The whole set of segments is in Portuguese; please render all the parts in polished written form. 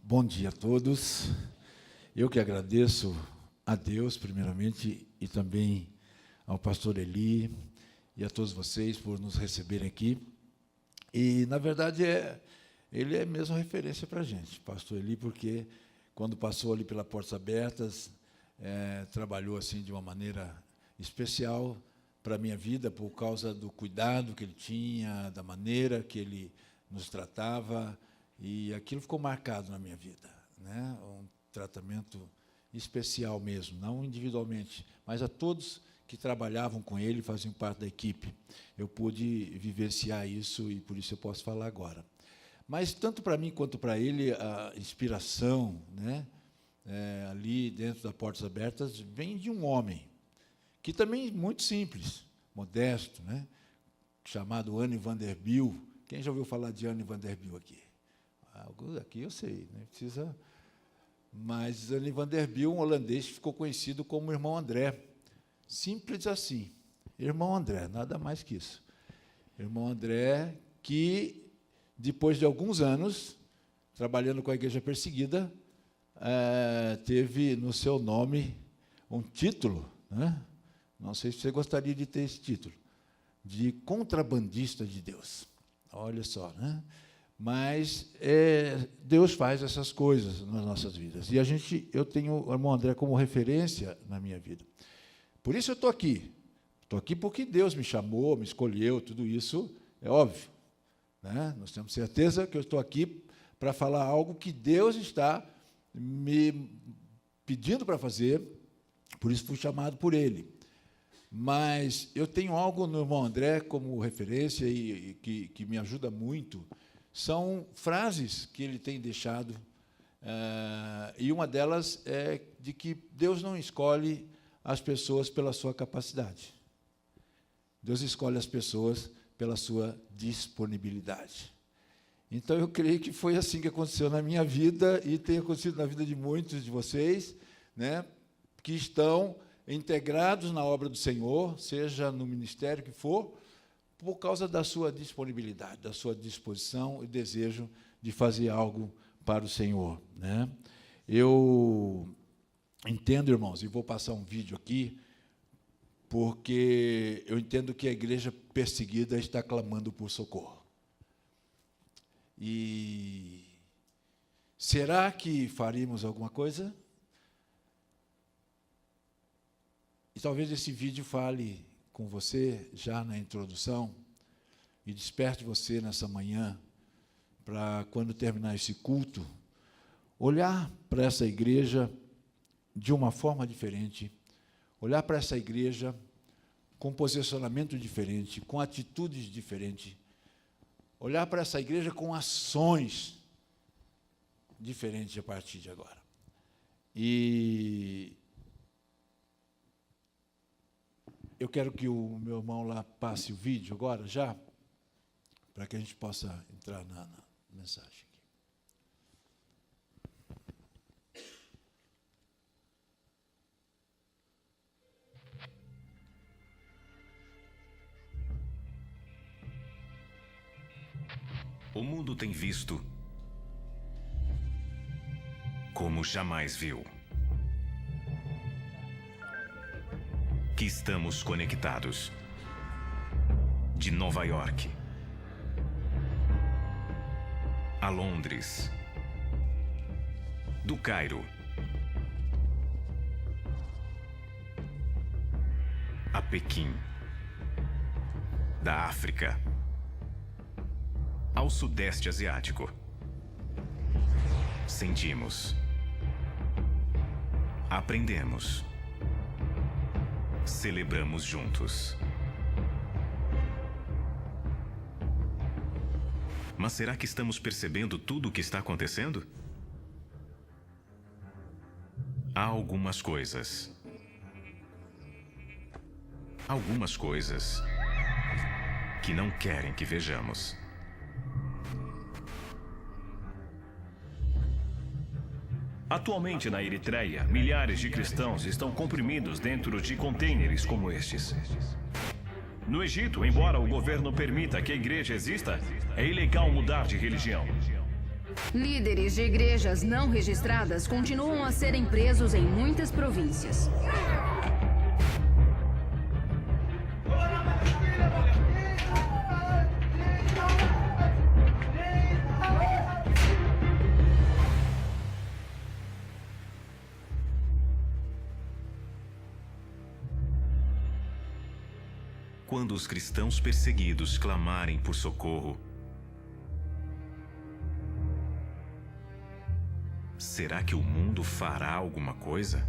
Bom dia a todos. Eu que agradeço a Deus, primeiramente, e também ao pastor Eli e a todos vocês por nos receberem aqui. E, na verdade, ele é mesmo referência para a gente, pastor Eli, porque quando passou ali pelas Portas Abertas, trabalhou assim de uma maneira especial para a minha vida, por causa do cuidado que ele tinha, da maneira que ele nos tratava, e aquilo ficou marcado na minha vida, né? Um tratamento especial mesmo, não individualmente, mas a todos que trabalhavam com ele, faziam parte da equipe. Eu pude vivenciar isso e por isso eu posso falar agora. Mas tanto para mim quanto para ele, a inspiração, né, ali dentro das Portas Abertas, vem de um homem que também é muito simples, modesto, né, chamado Annie Vanderbilt. Quem já ouviu falar de Annie Vanderbilt aqui? Alguns aqui eu sei, né? Precisa. Mas Annie Vanderbilt, um holandês, ficou conhecido como Irmão André. Simples assim. Irmão André, nada mais que isso. Irmão André, que, depois de alguns anos, trabalhando com a Igreja Perseguida, teve no seu nome um título, né? Não sei se você gostaria de ter esse título, de contrabandista de Deus. Olha só, né? Mas Deus faz essas coisas nas nossas vidas. E eu tenho o irmão André como referência na minha vida. Por isso eu estou aqui. Estou aqui porque Deus me chamou, me escolheu, tudo isso é óbvio, né? Nós temos certeza que eu estou aqui para falar algo que Deus está me pedindo para fazer, por isso fui chamado por Ele. Mas eu tenho algo no irmão André como referência e que me ajuda muito. São frases que ele tem deixado, e uma delas é de que Deus não escolhe as pessoas pela sua capacidade. Deus escolhe as pessoas pela sua disponibilidade. Então, eu creio que foi assim que aconteceu na minha vida e tem acontecido na vida de muitos de vocês, né, que estão integrados na obra do Senhor, seja no ministério que for, por causa da sua disponibilidade, da sua disposição e desejo de fazer algo para o Senhor, né? Eu entendo, irmãos, e vou passar um vídeo aqui, porque eu entendo que a igreja perseguida está clamando por socorro. E será que faríamos alguma coisa? E talvez esse vídeo fale com você, já na introdução, e desperte você nessa manhã, para, quando terminar esse culto, olhar para essa igreja de uma forma diferente, olhar para essa igreja com posicionamento diferente, com atitudes diferentes, olhar para essa igreja com ações diferentes a partir de agora. E eu quero que o meu irmão lá passe o vídeo agora, já, para que a gente possa entrar na mensagem aqui. O mundo tem visto como jamais viu. Que estamos conectados. De Nova York a Londres, do Cairo a Pequim, da África ao Sudeste Asiático. Sentimos, aprendemos, celebramos juntos. Mas será que estamos percebendo tudo o que está acontecendo? Há algumas coisas que não querem que vejamos. Atualmente, na Eritreia, milhares de cristãos estão comprimidos dentro de contêineres como estes. No Egito, embora o governo permita que a igreja exista, é ilegal mudar de religião. Líderes de igrejas não registradas continuam a serem presos em muitas províncias. Quando os cristãos perseguidos clamarem por socorro, será que o mundo fará alguma coisa?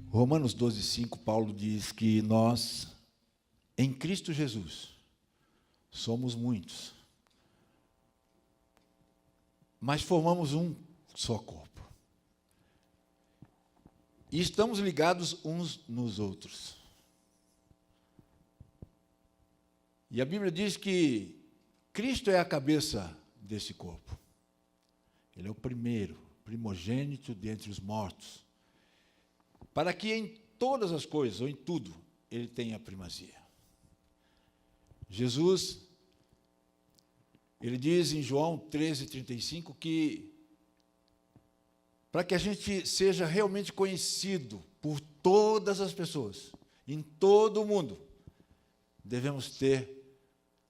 Romanos 12:5, Paulo diz que nós, em Cristo Jesus, somos muitos, mas formamos um só corpo. E estamos ligados uns nos outros. E a Bíblia diz que Cristo é a cabeça desse corpo. Ele é o primeiro, primogênito dentre os mortos, para que em todas as coisas, ou em tudo, ele tenha primazia. Jesus, ele diz em João 13:35 que para que a gente seja realmente conhecido por todas as pessoas, em todo o mundo, devemos ter,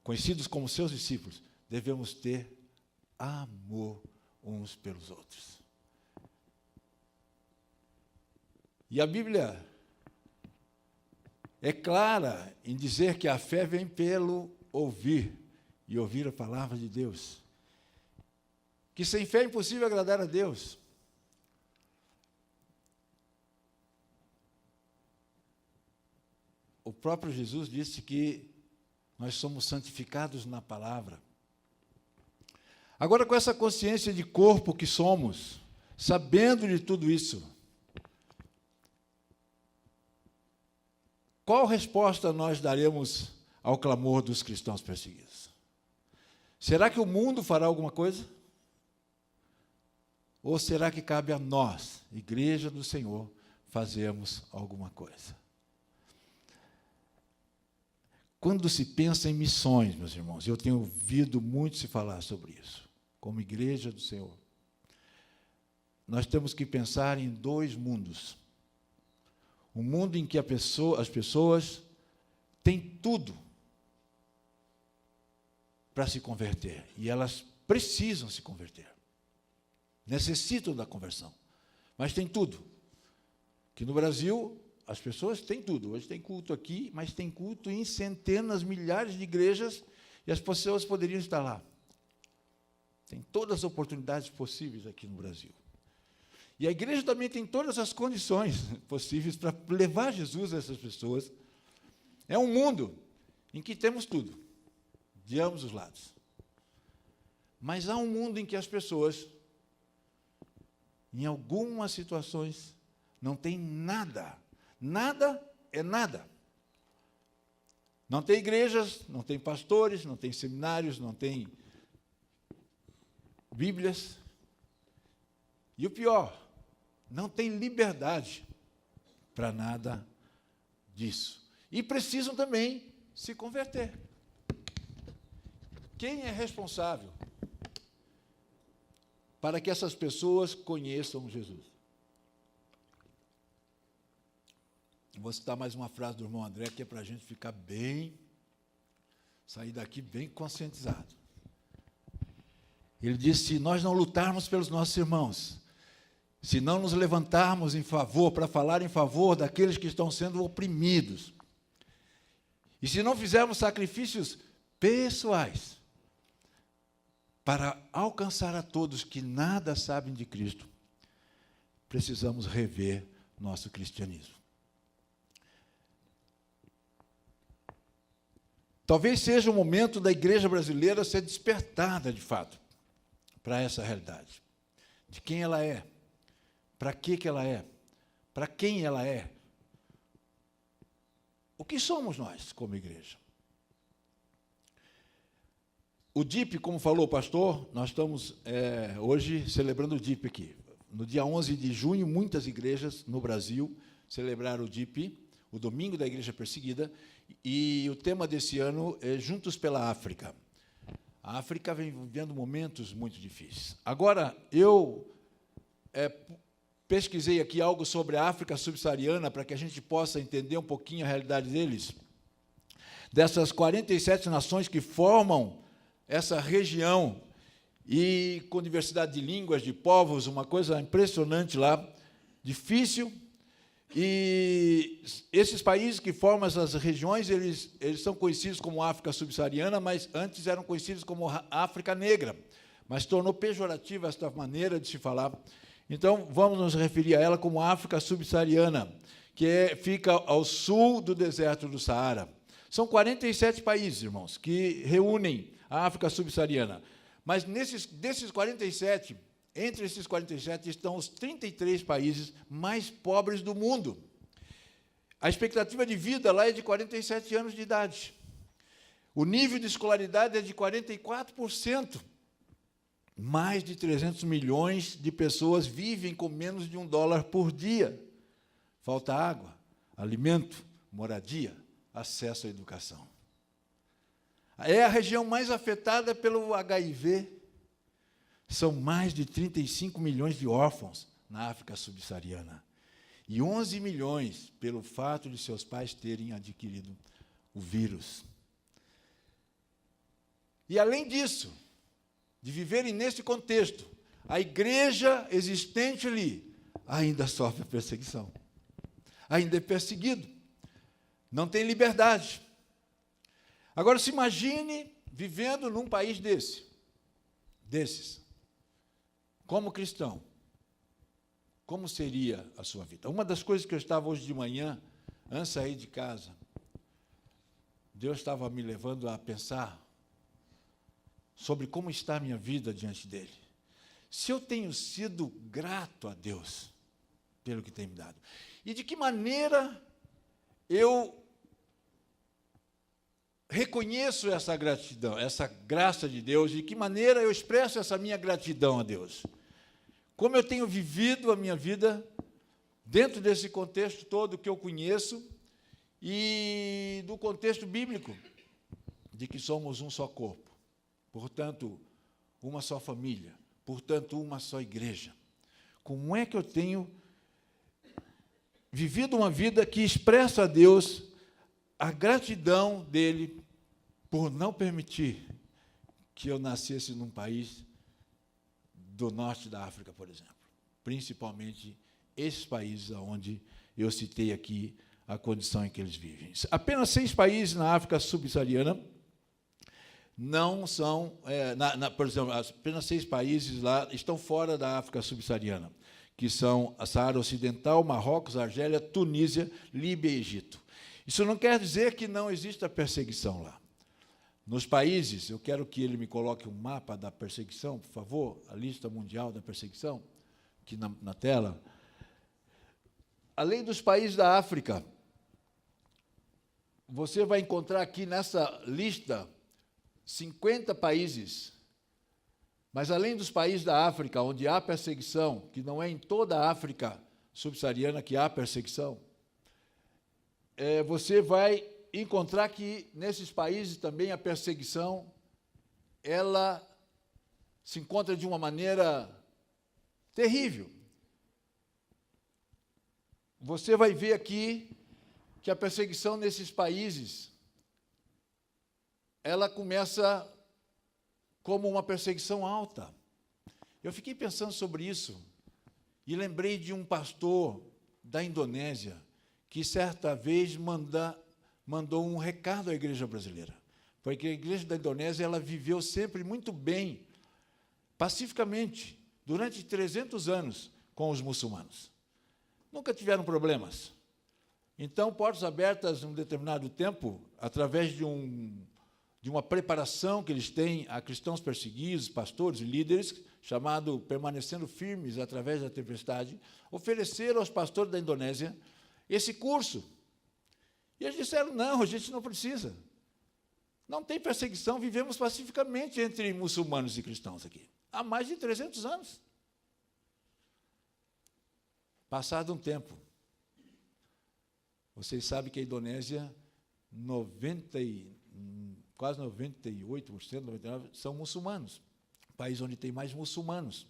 conhecidos como seus discípulos, devemos ter amor uns pelos outros. E a Bíblia é clara em dizer que a fé vem pelo ouvir, e ouvir a palavra de Deus. Que sem fé é impossível agradar a Deus. O próprio Jesus disse que nós somos santificados na palavra. Agora, com essa consciência de corpo que somos, sabendo de tudo isso, qual resposta nós daremos ao clamor dos cristãos perseguidos? Será que o mundo fará alguma coisa? Ou será que cabe a nós, Igreja do Senhor, fazermos alguma coisa? Quando se pensa em missões, meus irmãos, eu tenho ouvido muito se falar sobre isso, como Igreja do Senhor, nós temos que pensar em dois mundos. Um mundo em que as pessoas têm tudo para se converter, e elas precisam se converter, necessitam da conversão, mas tem tudo. Que no Brasil, as pessoas têm tudo. Hoje tem culto aqui, mas tem culto em centenas, milhares de igrejas, e as pessoas poderiam estar lá. Tem todas as oportunidades possíveis aqui no Brasil. E a igreja também tem todas as condições possíveis para levar Jesus a essas pessoas. É um mundo em que temos tudo, de ambos os lados. Mas há um mundo em que as pessoas, em algumas situações, não têm nada. Nada é nada. Não tem igrejas, não tem pastores, não tem seminários, não tem Bíblias. E o pior, não tem liberdade para nada disso. E precisam também se converter. Quem é responsável para que essas pessoas conheçam Jesus? Vou citar mais uma frase do irmão André, que é para a gente ficar bem, sair daqui bem conscientizado. Ele disse: se nós não lutarmos pelos nossos irmãos, se não nos levantarmos em favor, para falar em favor daqueles que estão sendo oprimidos, e se não fizermos sacrifícios pessoais para alcançar a todos que nada sabem de Cristo, precisamos rever nosso cristianismo. Talvez seja o momento da igreja brasileira ser despertada, de fato, para essa realidade. De quem ela é, para que ela é, para quem ela é. O que somos nós como igreja? O DIP, como falou o pastor, nós estamos hoje celebrando o DIP aqui. No dia 11 de junho, muitas igrejas no Brasil celebraram o DIP, o Domingo da Igreja Perseguida, e o tema desse ano é Juntos pela África. A África vem vivendo momentos muito difíceis. Agora, eu pesquisei aqui algo sobre a África subsaariana para que a gente possa entender um pouquinho a realidade deles. Dessas 47 nações que formam essa região, e com diversidade de línguas, de povos, uma coisa impressionante lá, difícil. E esses países que formam essas regiões, eles são conhecidos como África subsaariana, mas antes eram conhecidos como África negra, mas tornou pejorativa esta maneira de se falar. Então, vamos nos referir a ela como África subsaariana, que fica ao sul do deserto do Saara. São 47 países, irmãos, que reúnem a África subsaariana. Mas desses 47, entre esses 47 estão os 33 países mais pobres do mundo. A expectativa de vida lá é de 47 anos de idade. O nível de escolaridade é de 44%. Mais de 300 milhões de pessoas vivem com menos de $1 por dia. Falta água, alimento, moradia, acesso à educação. É a região mais afetada pelo HIV. São mais de 35 milhões de órfãos na África subsaariana. E 11 milhões pelo fato de seus pais terem adquirido o vírus. E, além disso, de viverem nesse contexto, a igreja existente ali ainda sofre perseguição. Ainda é perseguido. Não tem liberdade. Agora, se imagine vivendo num país desses, como cristão. Como seria a sua vida? Uma das coisas que eu estava hoje de manhã, antes de sair de casa, Deus estava me levando a pensar sobre como está a minha vida diante dele. Se eu tenho sido grato a Deus pelo que tem me dado. E de que maneira eu reconheço essa gratidão, essa graça de Deus, de que maneira eu expresso essa minha gratidão a Deus. Como eu tenho vivido a minha vida dentro desse contexto todo que eu conheço e do contexto bíblico, de que somos um só corpo, portanto, uma só família, portanto, uma só igreja. Como é que eu tenho vivido uma vida que expressa a Deus a gratidão dele por não permitir que eu nascesse num país do norte da África, por exemplo, principalmente esses países onde eu citei aqui a condição em que eles vivem. Apenas 6 países na África subsaariana não são, por exemplo, apenas 6 países lá estão fora da África subsaariana, que são a Saara Ocidental, Marrocos, Argélia, Tunísia, Líbia e Egito. Isso não quer dizer que não exista perseguição lá. Nos países, eu quero que ele me coloque um mapa da perseguição, por favor, a lista mundial da perseguição, aqui na tela. Além dos países da África, você vai encontrar aqui nessa lista 50 países, mas além dos países da África, onde há perseguição, que não é em toda a África subsaariana que há perseguição, você vai encontrar que nesses países também a perseguição, ela se encontra de uma maneira terrível. Você vai ver aqui que a perseguição nesses países, ela começa como uma perseguição alta. Eu fiquei pensando sobre isso e lembrei de um pastor da Indonésia que certa vez mandou um recado à igreja brasileira, porque a igreja da Indonésia ela viveu sempre muito bem, pacificamente, durante 300 anos com os muçulmanos. Nunca tiveram problemas. Então, portas abertas em um determinado tempo, através de uma preparação que eles têm a cristãos perseguidos, pastores e líderes, chamado Permanecendo Firmes através da Tempestade, ofereceram aos pastores da Indonésia esse curso. E eles disseram, não, a gente não precisa. Não tem perseguição, vivemos pacificamente entre muçulmanos e cristãos aqui, há mais de 300 anos. Passado um tempo, vocês sabem que a Indonésia quase 98%, 99% são muçulmanos, país onde tem mais muçulmanos.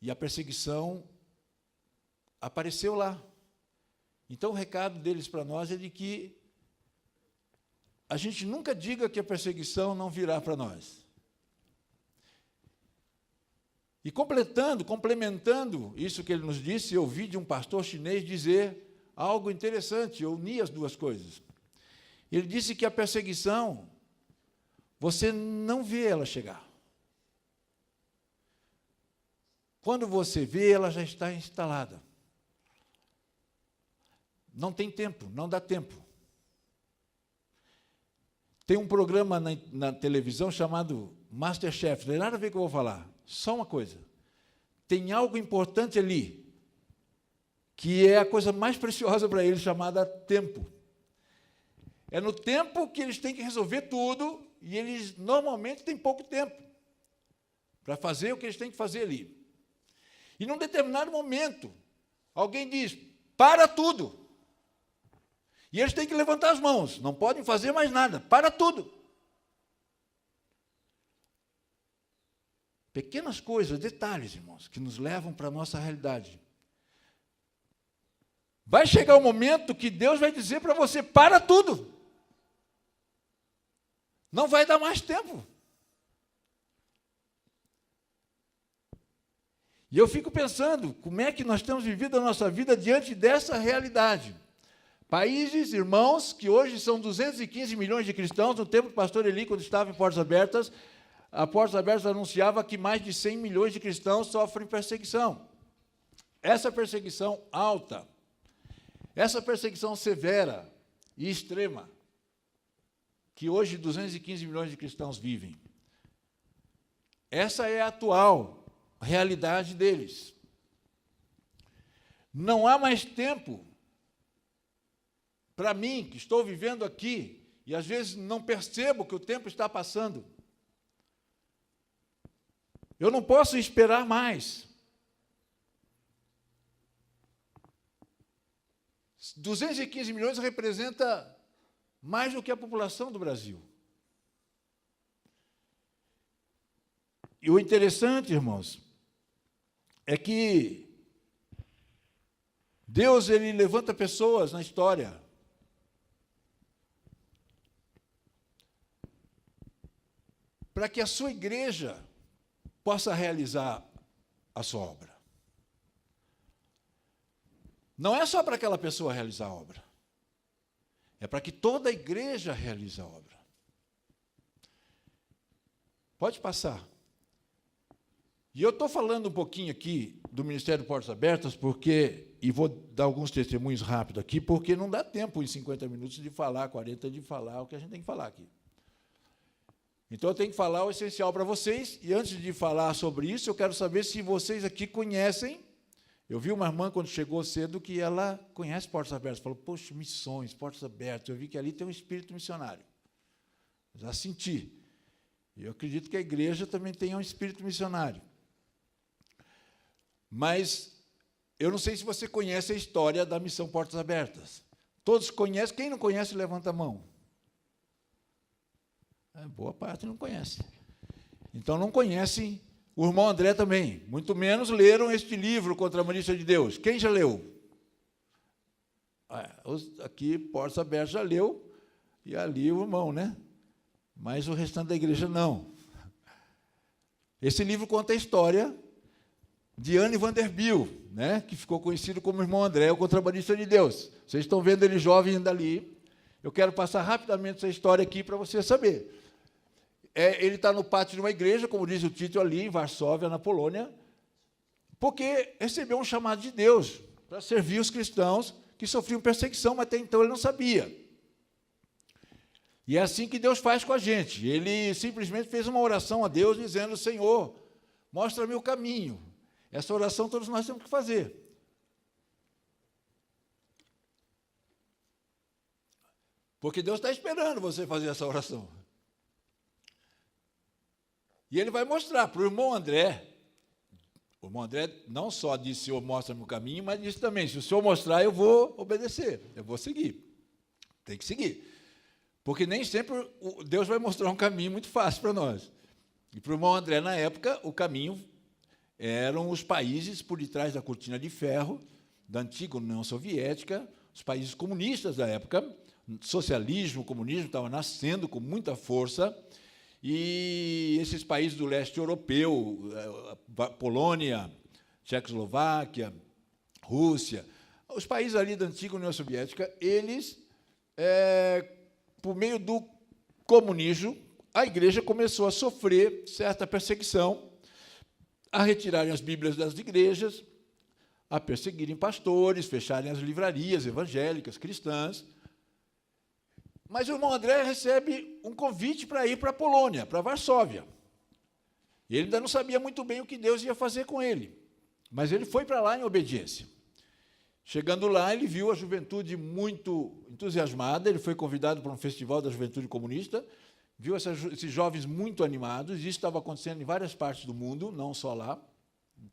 E a perseguição apareceu lá. Então, o recado deles para nós é de que a gente nunca diga que a perseguição não virá para nós. E complementando isso que ele nos disse, eu ouvi de um pastor chinês dizer algo interessante, eu uni as duas coisas. Ele disse que a perseguição, você não vê ela chegar. Quando você vê, ela já está instalada. Não tem tempo, não dá tempo. Tem um programa na televisão chamado Masterchef, não tem nada a ver com o que eu vou falar. Só uma coisa. Tem algo importante ali, que é a coisa mais preciosa para eles, chamada tempo. É no tempo que eles têm que resolver tudo, e eles normalmente têm pouco tempo para fazer o que eles têm que fazer ali. E num determinado momento, alguém diz, para tudo. E eles têm que levantar as mãos, não podem fazer mais nada, para tudo. Pequenas coisas, detalhes, irmãos, que nos levam para a nossa realidade. Vai chegar o momento que Deus vai dizer para você, para tudo. Não vai dar mais tempo. E eu fico pensando, como é que nós temos vivido a nossa vida diante dessa realidade? Países, irmãos, que hoje são 215 milhões de cristãos, no tempo do pastor Eli, quando estava em Portas Abertas, a Portas Abertas anunciava que mais de 100 milhões de cristãos sofrem perseguição. Essa perseguição alta, essa perseguição severa e extrema, que hoje 215 milhões de cristãos vivem, essa é a atual realidade deles. Não há mais tempo para mim, que estou vivendo aqui, e às vezes não percebo que o tempo está passando. Eu não posso esperar mais. 215 milhões representa mais do que a população do Brasil. E o interessante, irmãos, é que Deus, ele levanta pessoas na história para que a sua igreja possa realizar a sua obra. Não é só para aquela pessoa realizar a obra. É para que toda a igreja realize a obra. Pode passar. E eu estou falando um pouquinho aqui do Ministério Portas Abertas, e vou dar alguns testemunhos rápidos aqui, porque não dá tempo em 50 minutos de falar, 40 de falar o que a gente tem que falar aqui. Então, eu tenho que falar o essencial para vocês, e antes de falar sobre isso, eu quero saber se vocês aqui conhecem. Eu vi uma irmã, quando chegou cedo, que ela conhece Portas Abertas. Falou, poxa, missões, Portas Abertas. Eu vi que ali tem um espírito missionário. Já senti. E eu acredito que a igreja também tem um espírito missionário. Mas eu não sei se você conhece a história da missão Portas Abertas. Todos conhecem. Quem não conhece, levanta a mão. Boa parte não conhece. Então, não conhecem o irmão André também. Muito menos leram este livro, Contra a Malícia de Deus. Quem já leu? Aqui, Portas Abertas já leu, e ali o irmão, né? Mas o restante da igreja não. Esse livro conta a história de Anne Vanderbilt, né? Que ficou conhecido como irmão André, o contrabandista de Deus. Vocês estão vendo ele jovem ainda ali. Eu quero passar rapidamente essa história aqui para você saber. Ele está no pátio de uma igreja, como diz o título ali, em Varsóvia, na Polônia, porque recebeu um chamado de Deus para servir os cristãos que sofriam perseguição, mas até então ele não sabia. E é assim que Deus faz com a gente. Ele simplesmente fez uma oração a Deus, dizendo, Senhor, mostra-me o caminho. Essa oração todos nós temos que fazer. Porque Deus está esperando você fazer essa oração. E ele vai mostrar para o irmão André. O irmão André não só disse, Senhor, mostra-me o caminho, mas disse também, se o Senhor mostrar, eu vou obedecer, eu vou seguir. Tem que seguir. Porque nem sempre Deus vai mostrar um caminho muito fácil para nós. E para o irmão André, na época, o caminho eram os países por detrás da cortina de ferro, da antiga União Soviética, os países comunistas da época, socialismo, comunismo estava nascendo com muita força, e esses países do leste europeu, Polônia, Tchecoslováquia, Rússia, os países ali da antiga União Soviética, eles, por meio do comunismo, a igreja começou a sofrer certa perseguição, a retirarem as Bíblias das igrejas, a perseguirem pastores, fecharem as livrarias evangélicas, cristãs. Mas o irmão André recebe um convite para ir para a Polônia, para Varsóvia. E ele ainda não sabia muito bem o que Deus ia fazer com ele, mas ele foi para lá em obediência. Chegando lá, ele viu a juventude muito entusiasmada, ele foi convidado para um festival da juventude comunista, viu esses jovens muito animados, e isso estava acontecendo em várias partes do mundo, não só lá,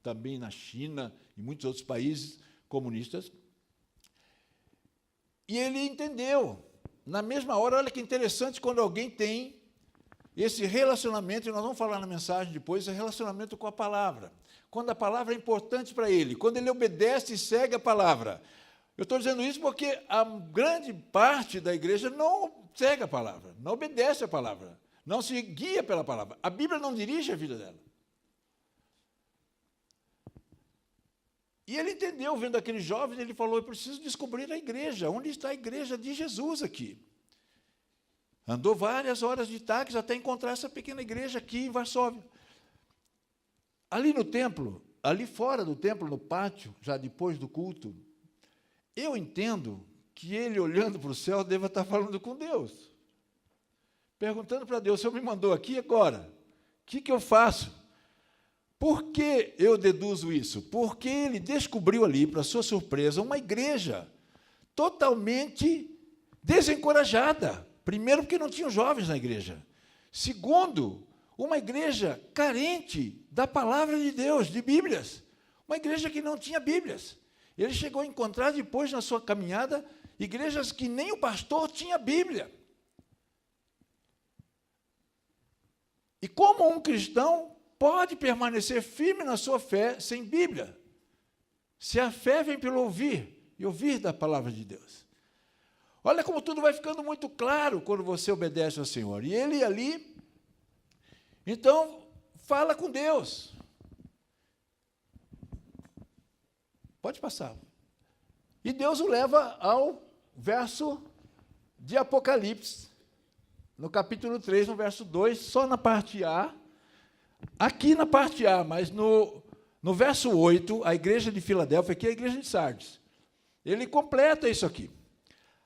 também na China e muitos outros países comunistas. E ele entendeu. Na mesma hora, olha que interessante quando alguém tem esse relacionamento, e nós vamos falar na mensagem depois, esse relacionamento com a palavra. Quando a palavra é importante para ele, quando ele obedece e segue a palavra. Eu estou dizendo isso porque a grande parte da igreja não segue a palavra, não obedece a palavra, não se guia pela palavra. A Bíblia não dirige a vida dela. E ele entendeu, vendo aqueles jovens, ele falou, eu preciso descobrir a igreja, onde está a igreja de Jesus aqui? Andou várias horas de táxi até encontrar essa pequena igreja aqui em Varsóvia. Ali no templo, ali fora do templo, no pátio, já depois do culto, eu entendo que ele, olhando para o céu, deva estar falando com Deus. Perguntando para Deus, o Senhor me mandou aqui agora, o que eu faço? Por que eu deduzo isso? Porque ele descobriu ali, para sua surpresa, uma igreja totalmente desencorajada. Primeiro, porque não tinham jovens na igreja. Segundo, uma igreja carente da palavra de Deus, de Bíblias. Uma igreja que não tinha Bíblias. Ele chegou a encontrar depois, na sua caminhada, igrejas que nem o pastor tinha Bíblia. E como um cristão pode permanecer firme na sua fé sem Bíblia? Se a fé vem pelo ouvir, e ouvir da palavra de Deus. Olha como tudo vai ficando muito claro quando você obedece ao Senhor. E ele ali, então, fala com Deus. Pode passar. E Deus o leva ao verso de Apocalipse, no capítulo 3, no verso 2, só na parte A. Aqui na parte A, mas no verso 8, a igreja de Filadélfia, aqui é a igreja de Sardes. Ele completa isso aqui.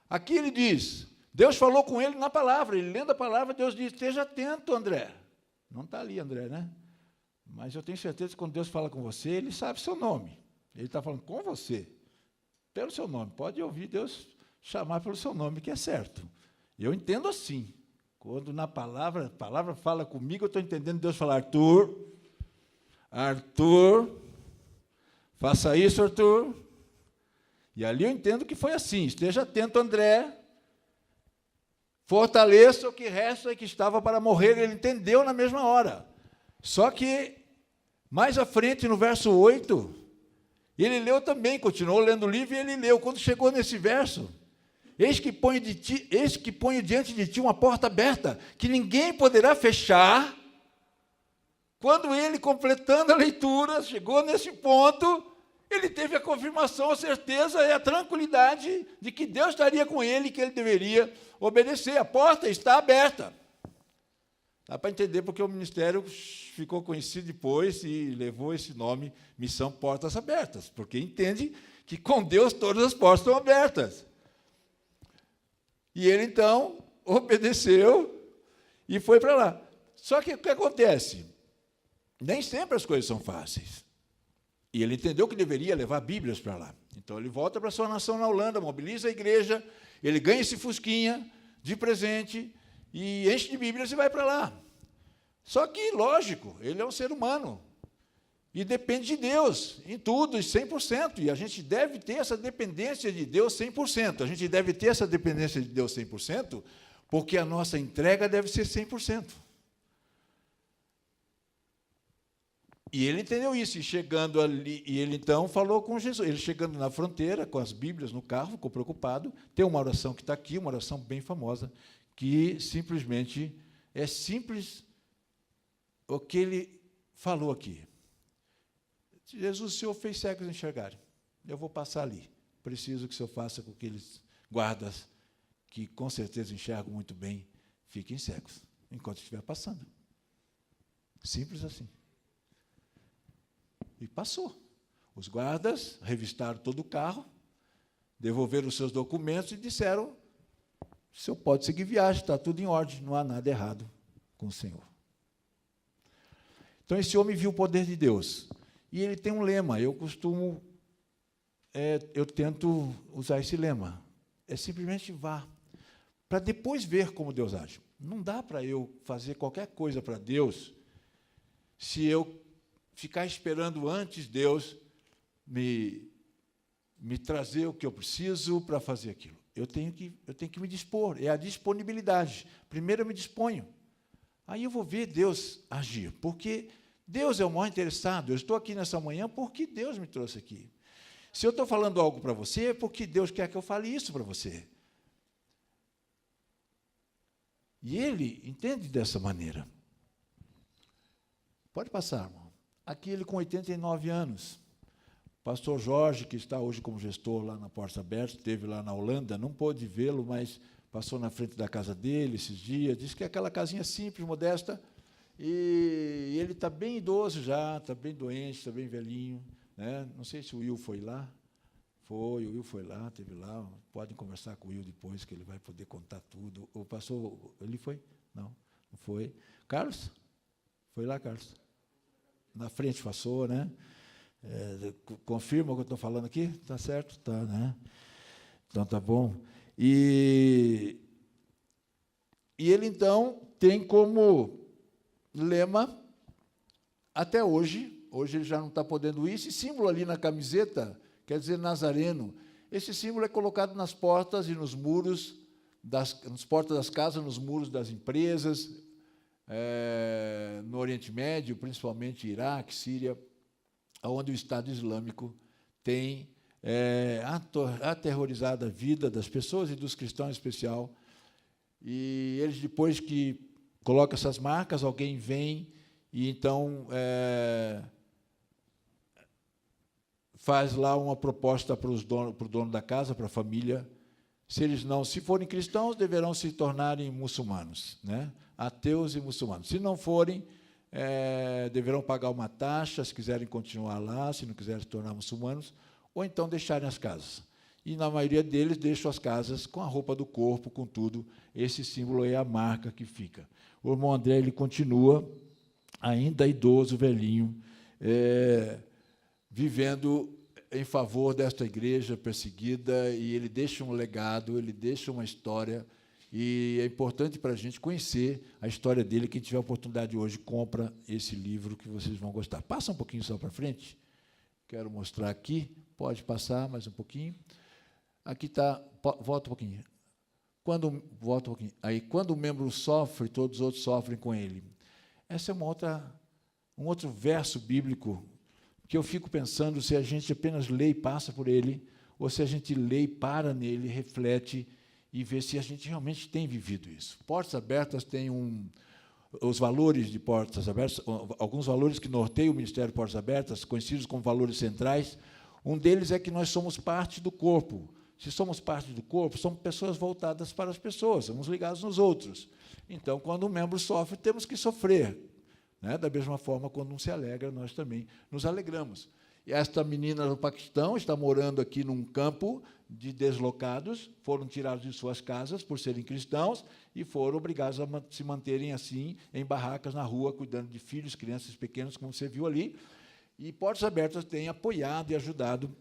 Aqui ele diz, Deus falou com ele na palavra, ele lendo a palavra, Deus diz, esteja atento, André. Não está ali, André, né? Mas eu tenho certeza que quando Deus fala com você, Ele sabe seu nome. Ele está falando com você, pelo seu nome. Pode ouvir Deus chamar pelo seu nome, que é certo. Eu entendo assim. Quando na palavra, a palavra fala comigo, eu estou entendendo Deus falar, Arthur, faça isso, Arthur. E ali eu entendo que foi assim, esteja atento, André, fortaleça o que resta e que estava para morrer. Ele entendeu na mesma hora. Só que, mais à frente, no verso 8, ele leu também, continuou lendo o livro e ele leu. Quando chegou nesse verso, eis que ponho diante de ti uma porta aberta, que ninguém poderá fechar. Quando ele, completando a leitura, chegou nesse ponto, ele teve a confirmação, a certeza e a tranquilidade de que Deus estaria com ele e que ele deveria obedecer. A porta está aberta. Dá para entender porque o ministério ficou conhecido depois e levou esse nome, Missão Portas Abertas, porque entende que com Deus todas as portas estão abertas. E ele, então, obedeceu e foi para lá. Só que o que acontece? Nem sempre as coisas são fáceis. E ele entendeu que deveria levar Bíblias para lá. Então, ele volta para a sua nação na Holanda, mobiliza a igreja, ele ganha esse fusquinha de presente e enche de Bíblias e vai para lá. Só que, lógico, ele é um ser humano. E depende de Deus em tudo, 100%. E a gente deve ter essa dependência de Deus 100%. A gente deve ter essa dependência de Deus 100%, porque a nossa entrega deve ser 100%. E ele entendeu isso, e chegando ali, e ele então falou com Jesus. Ele chegando na fronteira, com as Bíblias no carro, ficou preocupado. Tem uma oração que está aqui, uma oração bem famosa, que simplesmente é simples o que ele falou aqui. Jesus, o Senhor fez cegos enxergarem. Eu vou passar ali. Preciso que o Senhor faça com que aqueles guardas, que com certeza enxergam muito bem, fiquem cegos, enquanto estiver passando. Simples assim. E passou. Os guardas revistaram todo o carro, devolveram os seus documentos e disseram: o senhor pode seguir viagem, está tudo em ordem, não há nada errado com o Senhor. Então, esse homem viu o poder de Deus. E ele tem um lema, eu tento usar esse lema. É simplesmente vá, para depois ver como Deus age. Não dá para eu fazer qualquer coisa para Deus se eu ficar esperando antes Deus me trazer o que eu preciso para fazer aquilo. Eu tenho que me dispor, é a disponibilidade. Primeiro eu me disponho, aí eu vou ver Deus agir, porque Deus é o maior interessado. Eu estou aqui nessa manhã porque Deus me trouxe aqui. Se eu estou falando algo para você, é porque Deus quer que eu fale isso para você. E ele entende dessa maneira. Pode passar, irmão. Aqui ele com 89 anos. Pastor Jorge, que está hoje como gestor lá na Portas Abertas, esteve lá na Holanda, não pôde vê-lo, mas passou na frente da casa dele esses dias, disse que é aquela casinha simples, modesta, e ele está bem idoso já, está bem doente, está bem velhinho, né? Não sei se o Will foi lá. Foi, o Will foi lá, esteve lá. Podem conversar com o Will depois, que ele vai poder contar tudo. O pastor, ele foi? Não foi. Carlos? Foi lá, Carlos? Na frente passou, né? Confirma o que eu estou falando aqui? Está certo? Tá, né? Então, tá bom. E ele, então, tem como lema, até hoje ele já não está podendo ir, esse símbolo ali na camiseta, quer dizer Nazareno. Esse símbolo é colocado nas portas e nos muros, nas portas das casas, nos muros das empresas, no Oriente Médio, principalmente Iraque, Síria, onde o Estado Islâmico tem aterrorizado a vida das pessoas e dos cristãos em especial. E eles, depois que colocam essas marcas, alguém vem e, então, faz lá uma proposta para o dono da casa, para a família. Se forem cristãos, deverão se tornarem muçulmanos, né? Ateus e muçulmanos. Se não forem, deverão pagar uma taxa, se quiserem continuar lá, se não quiserem se tornar muçulmanos, ou então deixarem as casas. E, na maioria deles, deixam as casas com a roupa do corpo, com tudo. Esse símbolo é a marca que fica. O irmão André, ele continua, ainda idoso, velhinho, vivendo em favor desta igreja perseguida, e ele deixa um legado, ele deixa uma história, e é importante para a gente conhecer a história dele. Quem tiver a oportunidade hoje, compra esse livro que vocês vão gostar. Passa um pouquinho só para frente. Quero mostrar aqui. Pode passar mais um pouquinho. Aqui está, volta um pouquinho. Volta um pouquinho. Aí, quando o membro sofre, todos os outros sofrem com ele. Essa é um outro verso bíblico que eu fico pensando se a gente apenas lê e passa por ele, ou se a gente lê e para nele, reflete e vê se a gente realmente tem vivido isso. Portas Abertas tem os valores de Portas Abertas, alguns valores que norteiam o Ministério de Portas Abertas, conhecidos como valores centrais. Um deles é que nós somos parte do corpo. Se somos parte do corpo, somos pessoas voltadas para as pessoas, somos ligados nos outros. Então, quando um membro sofre, temos que sofrer, né? Da mesma forma, quando um se alegra, nós também nos alegramos. E esta menina do Paquistão está morando aqui num campo de deslocados, foram tirados de suas casas por serem cristãos e foram obrigados a se manterem assim, em barracas na rua, cuidando de filhos, crianças pequenas, como você viu ali. E Portas Abertas tem apoiado e ajudado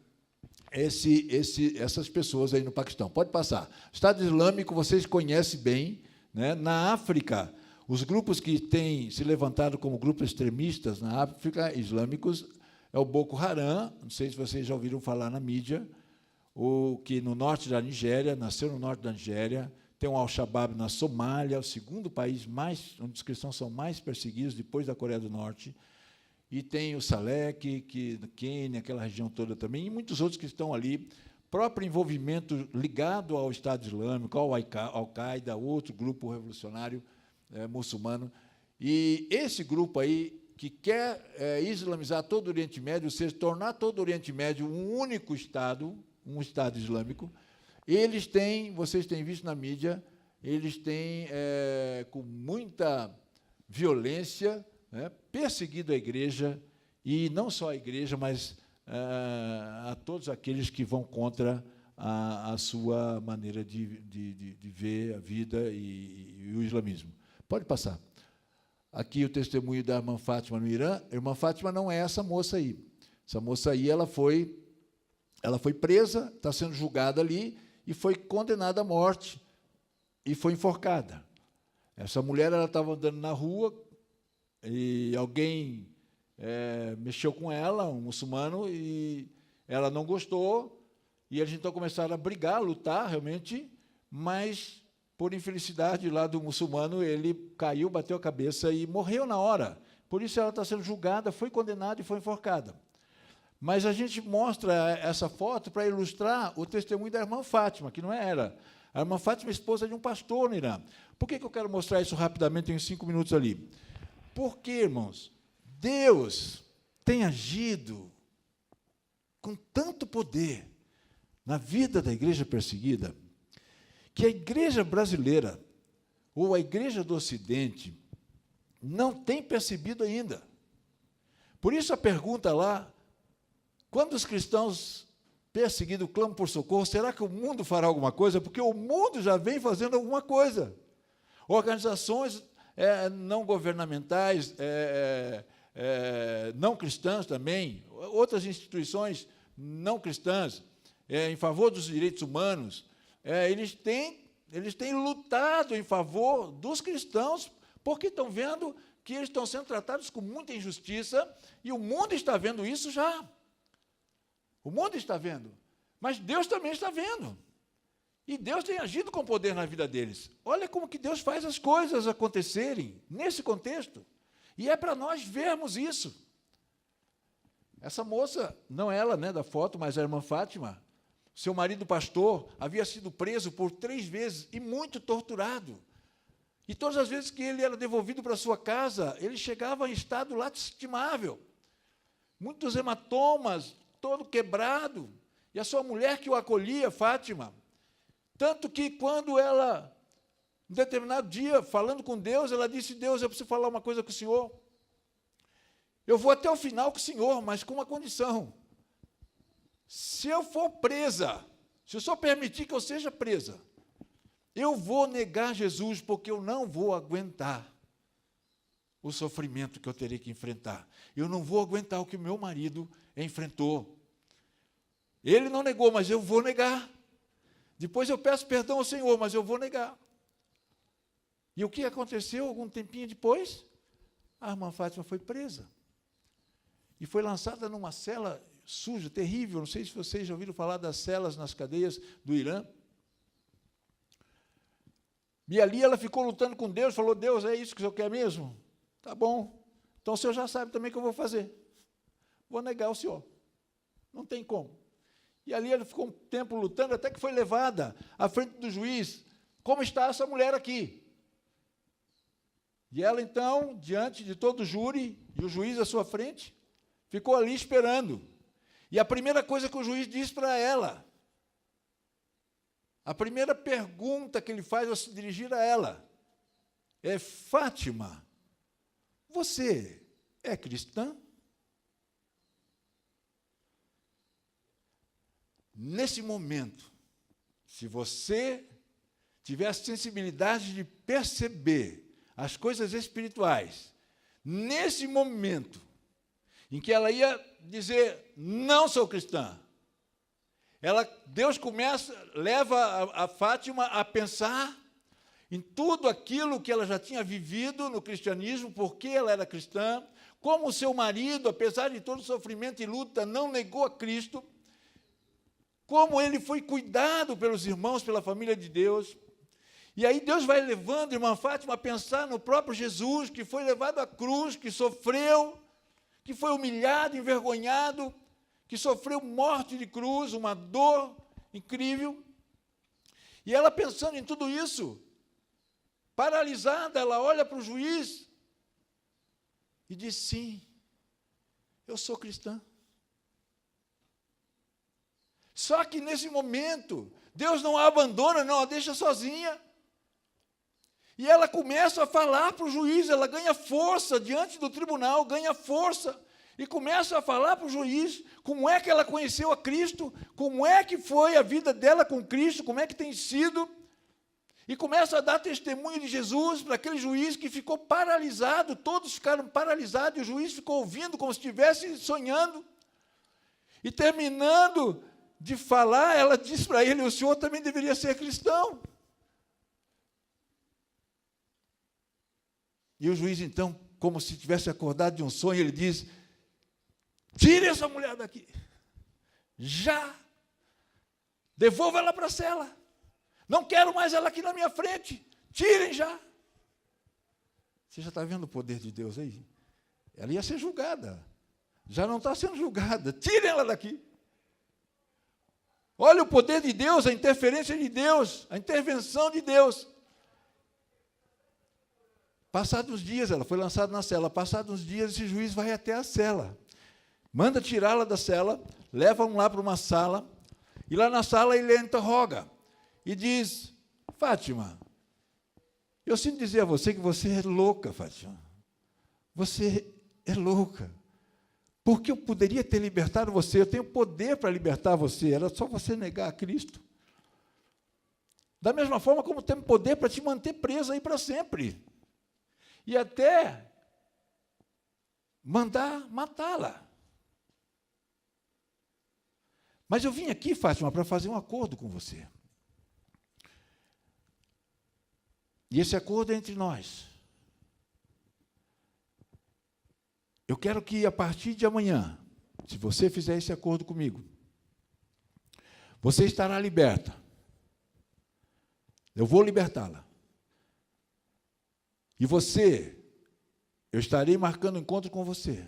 essas pessoas aí no Paquistão. Pode passar. O Estado Islâmico, vocês conhecem bem, né? Na África, os grupos que têm se levantado como grupos extremistas na África, islâmicos, é o Boko Haram, não sei se vocês já ouviram falar na mídia, que no norte da Nigéria, nasceu no norte da Nigéria, tem o Al-Shabaab na Somália, o segundo país onde os cristãos são mais perseguidos, depois da Coreia do Norte, e tem o Salek, que no Quênia, aquela região toda também, e muitos outros que estão ali, próprio envolvimento ligado ao Estado Islâmico, ao Al-Qaeda, outro grupo revolucionário muçulmano, e esse grupo aí, que quer islamizar todo o Oriente Médio, ou seja, tornar todo o Oriente Médio um único Estado, um Estado islâmico, eles têm, vocês têm visto na mídia, eles têm, com muita violência, perseguido a igreja, e não só a igreja, mas a todos aqueles que vão contra a sua maneira de ver a vida e o islamismo. Pode passar. Aqui o testemunho da irmã Fátima no Irã. A irmã Fátima não é essa moça aí. Essa moça aí, ela foi presa, está sendo julgada ali, e foi condenada à morte, e foi enforcada. Essa mulher, ela estava andando na rua, e alguém mexeu com ela, um muçulmano, e ela não gostou, e eles então começaram a brigar, a lutar, realmente, mas, por infelicidade lá do muçulmano, ele caiu, bateu a cabeça e morreu na hora. Por isso ela está sendo julgada, foi condenada e foi enforcada. Mas a gente mostra essa foto para ilustrar o testemunho da irmã Fátima, que não é ela. A irmã Fátima é esposa de um pastor no Irã. Por que eu quero mostrar isso rapidamente, em 5 minutos ali? Porque, irmãos, Deus tem agido com tanto poder na vida da igreja perseguida, que a igreja brasileira, ou a igreja do Ocidente, não tem percebido ainda. Por isso a pergunta lá, quando os cristãos perseguidos clamam por socorro, será que o mundo fará alguma coisa? Porque o mundo já vem fazendo alguma coisa. Organizações não governamentais, não cristãs também, outras instituições não cristãs, em favor dos direitos humanos, eles têm lutado em favor dos cristãos, porque estão vendo que eles estão sendo tratados com muita injustiça, e o mundo está vendo isso já. O mundo está vendo, mas Deus também está vendo. E Deus tem agido com poder na vida deles. Olha como que Deus faz as coisas acontecerem nesse contexto. E é para nós vermos isso. Essa moça, não ela, da foto, mas a irmã Fátima, seu marido pastor, havia sido preso por 3 vezes e muito torturado. E todas as vezes que ele era devolvido para sua casa, ele chegava em estado lastimável. Muitos hematomas, todo quebrado. E a sua mulher que o acolhia, Fátima, tanto que quando ela, em determinado dia, falando com Deus, ela disse: Deus, eu preciso falar uma coisa com o Senhor. Eu vou até o final com o Senhor, mas com uma condição. Se eu for presa, se o Senhor permitir que eu seja presa, eu vou negar Jesus, porque eu não vou aguentar o sofrimento que eu terei que enfrentar. Eu não vou aguentar o que o meu marido enfrentou. Ele não negou, mas eu vou negar. Depois eu peço perdão ao Senhor, mas eu vou negar. E o que aconteceu algum tempinho depois? A irmã Fátima foi presa. E foi lançada numa cela suja, terrível. Não sei se vocês já ouviram falar das celas nas cadeias do Irã. E ali ela ficou lutando com Deus, falou: Deus, é isso que o Senhor quer mesmo? Tá bom. Então o Senhor já sabe também o que eu vou fazer. Vou negar o Senhor. Não tem como. E ali ela ficou um tempo lutando, até que foi levada à frente do juiz. Como está essa mulher aqui? E ela, então, diante de todo o júri, e o juiz à sua frente, ficou ali esperando. E a primeira coisa que o juiz diz para ela, a primeira pergunta que ele faz ao se dirigir a ela, é: Fátima, você é cristã? Nesse momento, se você tiver a sensibilidade de perceber as coisas espirituais, nesse momento em que ela ia dizer: não sou cristã, Deus leva a Fátima a pensar em tudo aquilo que ela já tinha vivido no cristianismo, porque ela era cristã, como o seu marido, apesar de todo sofrimento e luta, não negou a Cristo, como ele foi cuidado pelos irmãos, pela família de Deus. E aí Deus vai levando a irmã Fátima a pensar no próprio Jesus, que foi levado à cruz, que sofreu, que foi humilhado, envergonhado, que sofreu morte de cruz, uma dor incrível. E ela pensando em tudo isso, paralisada, ela olha para o juiz e diz: sim, eu sou cristã. Só que nesse momento, Deus não a abandona, não a deixa sozinha. E ela começa a falar para o juiz, ela ganha força diante do tribunal, ganha força, e começa a falar para o juiz como é que ela conheceu a Cristo, como é que foi a vida dela com Cristo, como é que tem sido, e começa a dar testemunho de Jesus para aquele juiz que ficou paralisado, todos ficaram paralisados, e o juiz ficou ouvindo como se estivesse sonhando, e terminando de falar, ela disse para ele: o senhor também deveria ser cristão. E o juiz, então, como se tivesse acordado de um sonho, ele diz: tire essa mulher daqui, já, devolva ela para a cela, não quero mais ela aqui na minha frente, tirem já. Você já está vendo o poder de Deus aí? Ela ia ser julgada, já não está sendo julgada, tirem ela daqui. Olha o poder de Deus, a interferência de Deus, a intervenção de Deus. Passados uns dias, ela foi lançada na cela. Passados uns dias, esse juiz vai até a cela. Manda tirá-la da cela, leva-a lá para uma sala, e lá na sala ele a interroga. E diz: Fátima, eu sinto dizer a você que você é louca, Fátima. Você é louca. Porque eu poderia ter libertado você, eu tenho poder para libertar você, era só você negar a Cristo. Da mesma forma como tenho poder para te manter presa aí para sempre. E até mandar matá-la. Mas eu vim aqui, Fátima, para fazer um acordo com você. E esse acordo é entre nós. Eu quero que, a partir de amanhã, se você fizer esse acordo comigo, você estará liberta. Eu vou libertá-la. E você, eu estarei marcando encontro com você.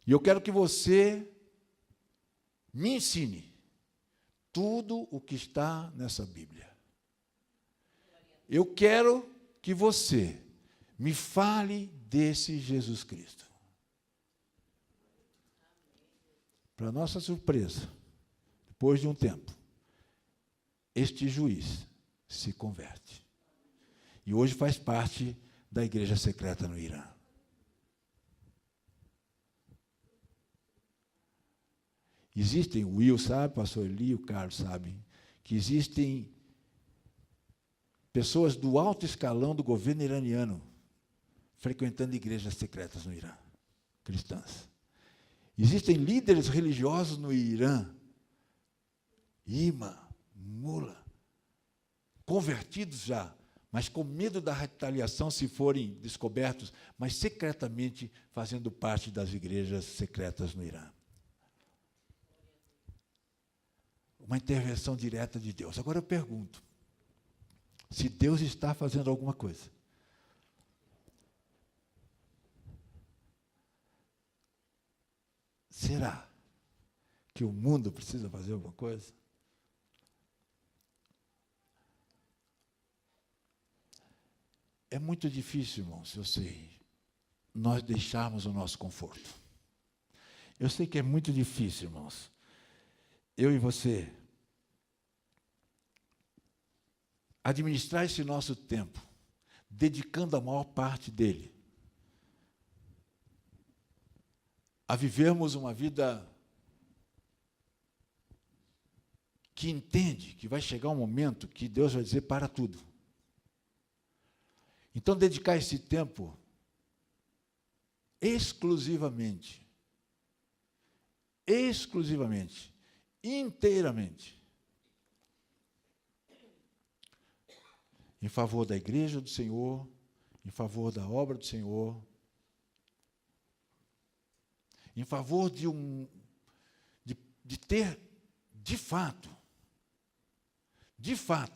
E eu quero que você me ensine tudo o que está nessa Bíblia. Eu quero que você me fale desse Jesus Cristo. Para nossa surpresa, depois de um tempo, este juiz se converte. E hoje faz parte da igreja secreta no Irã. Existem, o Will sabe, o pastor Eli, o Carlos sabem, que existem pessoas do alto escalão do governo iraniano frequentando igrejas secretas no Irã, cristãs. Existem líderes religiosos no Irã, imã, mula, convertidos já, mas com medo da retaliação se forem descobertos, mas secretamente fazendo parte das igrejas secretas no Irã. Uma intervenção direta de Deus. Agora eu pergunto, se Deus está fazendo alguma coisa, será que o mundo precisa fazer alguma coisa? É muito difícil, irmãos, eu sei, nós deixarmos o nosso conforto. Eu sei que é muito difícil, irmãos, eu e você administrar esse nosso tempo, dedicando a maior parte dele a vivermos uma vida que entende que vai chegar um momento que Deus vai dizer: para tudo. Então, dedicar esse tempo exclusivamente, inteiramente, em favor da igreja do Senhor, em favor da obra do Senhor, em favor de ter, de fato,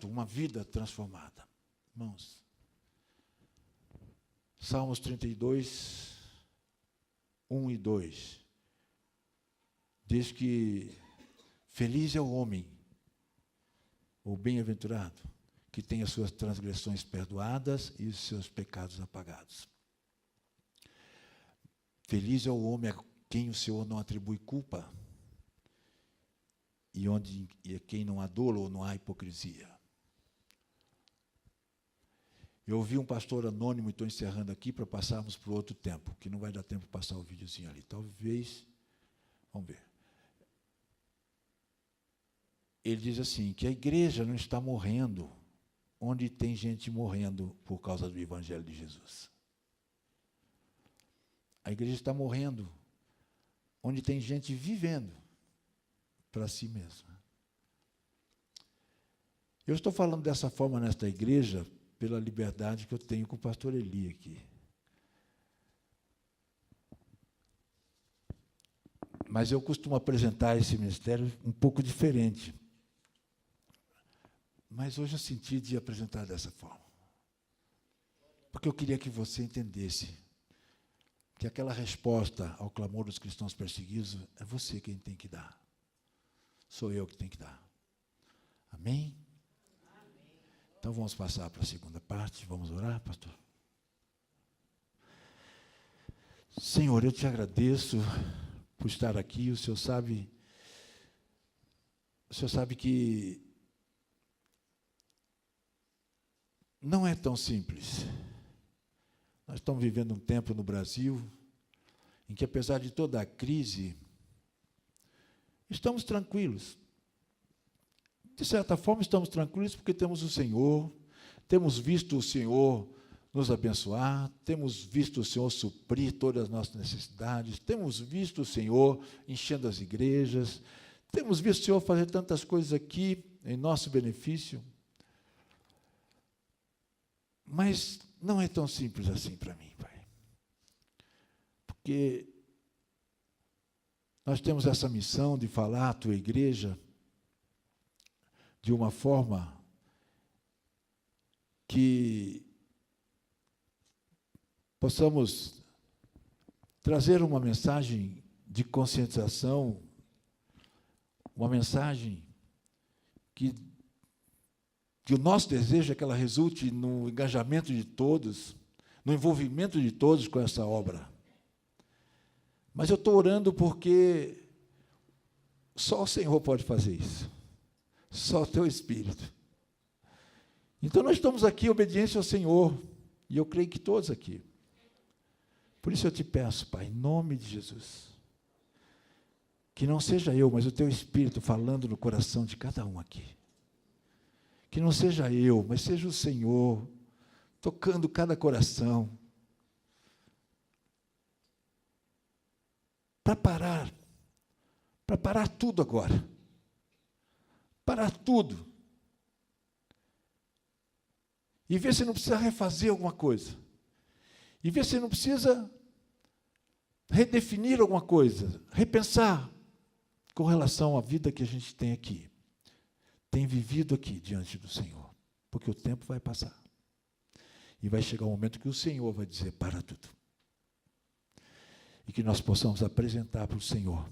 uma vida transformada. Irmãos, Salmos 32, 1 e 2, diz que feliz é o homem, o bem-aventurado, que tem as suas transgressões perdoadas e os seus pecados apagados. Feliz é o homem a quem o Senhor não atribui culpa e a quem não há dolo ou não há hipocrisia. Eu ouvi um pastor anônimo, e estou encerrando aqui para passarmos para outro tempo, que não vai dar tempo de passar o videozinho ali. Talvez, vamos ver. Ele diz assim, que a igreja não está morrendo onde tem gente morrendo por causa do Evangelho de Jesus. A igreja está morrendo onde tem gente vivendo para si mesma. Eu estou falando dessa forma nesta igreja pela liberdade que eu tenho com o pastor Eli aqui. Mas eu costumo apresentar esse ministério um pouco diferente. Mas hoje eu senti de apresentar dessa forma. Porque eu queria que você entendesse que aquela resposta ao clamor dos cristãos perseguidos é você quem tem que dar. Sou eu que tenho que dar. Amém? Então vamos passar para a segunda parte. Vamos orar, pastor? Senhor, eu te agradeço por estar aqui. O Senhor sabe que não é tão simples. Nós estamos vivendo um tempo no Brasil em que, apesar de toda a crise, estamos tranquilos. De certa forma, estamos tranquilos porque temos o Senhor, temos visto o Senhor nos abençoar, temos visto o Senhor suprir todas as nossas necessidades, temos visto o Senhor enchendo as igrejas, temos visto o Senhor fazer tantas coisas aqui em nosso benefício. Mas não é tão simples assim para mim, Pai. Porque nós temos essa missão de falar à tua igreja de uma forma que possamos trazer uma mensagem de conscientização, uma mensagem que o nosso desejo é que ela resulte no engajamento de todos, no envolvimento de todos com essa obra. Mas eu estou orando porque só o Senhor pode fazer isso. Só o Teu Espírito. Então, nós estamos aqui em obediência ao Senhor, e eu creio que todos aqui. Por isso eu te peço, Pai, em nome de Jesus, que não seja eu, mas o Teu Espírito falando no coração de cada um aqui. Que não seja eu, mas seja o Senhor tocando cada coração. Para parar tudo agora. Parar tudo. E ver se não precisa refazer alguma coisa. E ver se não precisa redefinir alguma coisa, repensar com relação à vida que a gente tem aqui. Tem vivido aqui diante do Senhor. Porque o tempo vai passar. E vai chegar um momento que o Senhor vai dizer, para tudo. E que nós possamos apresentar para o Senhor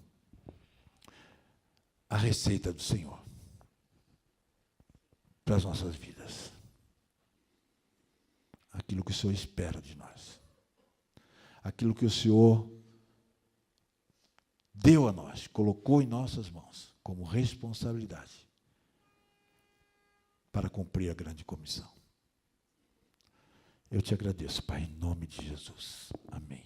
a receita do Senhor para as nossas vidas. Aquilo que o Senhor espera de nós. Aquilo que o Senhor deu a nós, colocou em nossas mãos como responsabilidade para cumprir a grande comissão. Eu te agradeço, Pai, em nome de Jesus. Amém.